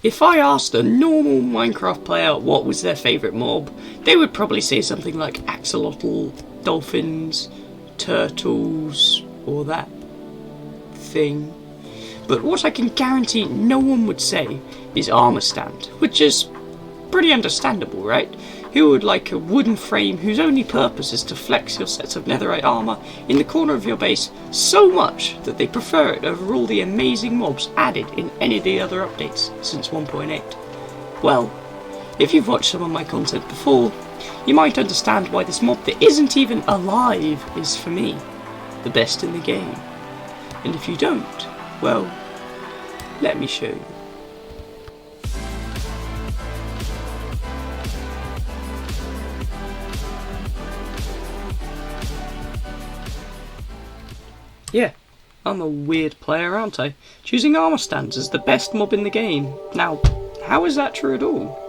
If I asked a normal Minecraft player what was their favourite mob, they would probably say something like axolotl, dolphins, turtles, or that thing. But what I can guarantee no one would say is armor stand, which is pretty understandable, right? Who would like a wooden frame whose only purpose is to flex your sets of netherite armor in the corner of your base so much that they prefer it over all the amazing mobs added in any of the other updates since 1.8? Well, if you've watched some of my content before, you might understand why this mob that isn't even alive is, for me, the best in the game. And if you don't, well, let me show you. Yeah, I'm a weird player, aren't I? Choosing armor stands as the best mob in the game. Now, how is that true at all?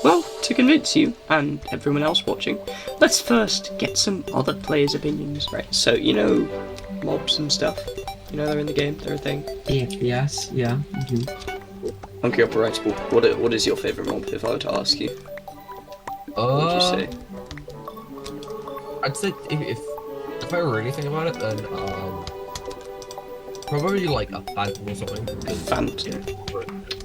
Well, to convince you, and everyone else watching, let's first get some other players' opinions, right? So, you know, mobs and stuff. You know, they're in the game, they're a thing. Yes, yeah. Monkey Operable, what is your favourite mob, if I were to ask you? What would you say? I'd say if I really think about it, then probably like a phantom or something. Phantom.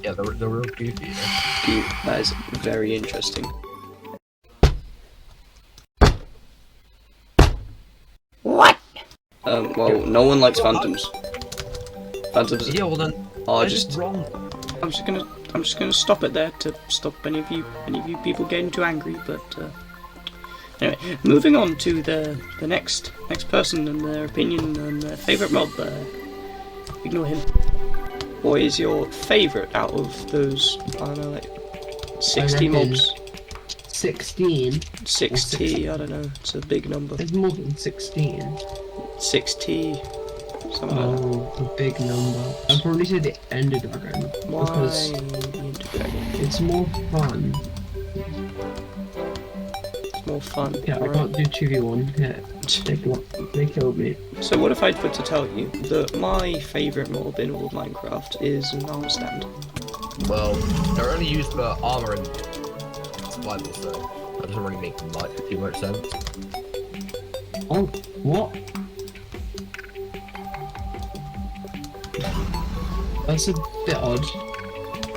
Yeah, they're real goofy. You know? Cute. That is very interesting. What? Well, no one likes phantoms. Phantoms. Yeah, well then. Are just wrong. I'm just gonna stop it there to stop any of you people getting too angry. But anyway, moving on to the next person and their opinion and their favourite mob. Ignore him. What is your favourite out of those? I don't know, like 60 mobs. 16. 60. I don't know. It's a big number. There's more than 16. 60. Something like that. Oh, a big number. I'd probably say the Ender Dragon. Why Because the Ender Dragon? it's more fun. It's more fun. Yeah, I can't do 2v1. Yeah, they killed me. So what if I were to tell you that my favourite mob in all of Minecraft is an armor stand? Well, they're only used for armor and survival, so that doesn't really make too much sense. Oh, what? That's a bit odd.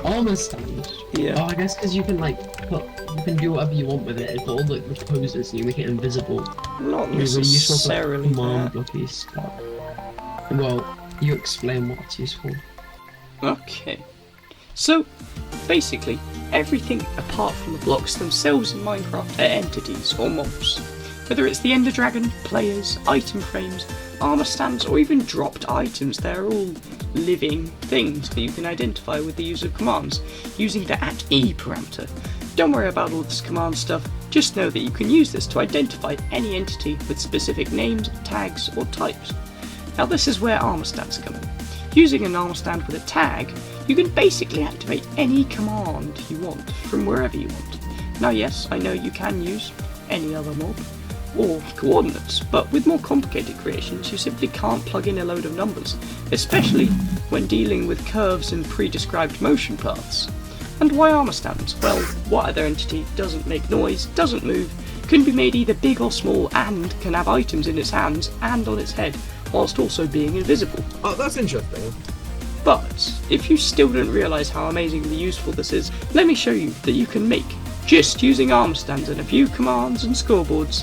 Armor stand? Yeah. Oh, I guess because you can you can do whatever you want with it. It's all like the poses and you make it invisible. Not It's really useful for necessarily command that. blocky stuff. Well, you explain what it's useful. Okay. So, basically, everything apart from the blocks themselves in Minecraft are entities or mobs. Whether it's the Ender Dragon, players, item frames, armor stands, or even dropped items, they're all living things that you can identify with the use of commands, using the @e parameter. Don't worry about all this command stuff, just know that you can use this to identify any entity with specific names, tags, or types. Now this is where armor stands come in. Using an armor stand with a tag, you can basically activate any command you want from wherever you want. Now yes, I know you can use any other mob, or coordinates, but with more complicated creations you simply can't plug in a load of numbers, especially when dealing with curves and pre-described motion paths. And why armor stands? Well, what other entity doesn't make noise, doesn't move, can be made either big or small, and can have items in its hands and on its head, whilst also being invisible? Oh, that's interesting. But if you still don't realise how amazingly useful this is, let me show you that you can make, just using armor stands and a few commands and scoreboards,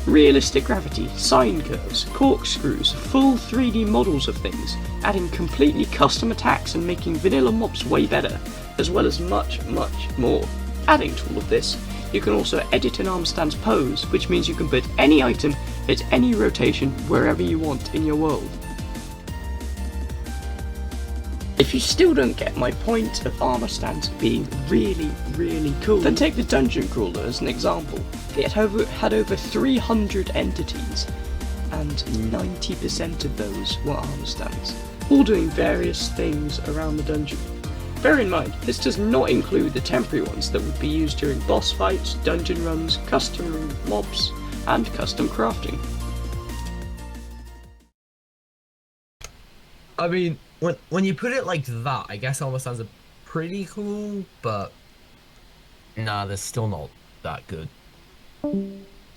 realistic gravity, sine curves, corkscrews, full 3D models of things, adding completely custom attacks and making vanilla mobs way better, as well as much, much more. Adding to all of this, you can also edit an armor stand's pose, which means you can put any item at any rotation wherever you want in your world. If you still don't get my point of armor stands being really, really cool, then take the Dungeon Crawler as an example. It had over 300 entities, and 90% of those were armor stands, all doing various things around the dungeon. Bear in mind, this does not include the temporary ones that would be used during boss fights, dungeon runs, custom mobs, and custom crafting. I mean, when you put it like that, I guess armor stands are pretty cool, but nah, they're still not that good.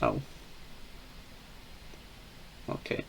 Oh. Okay.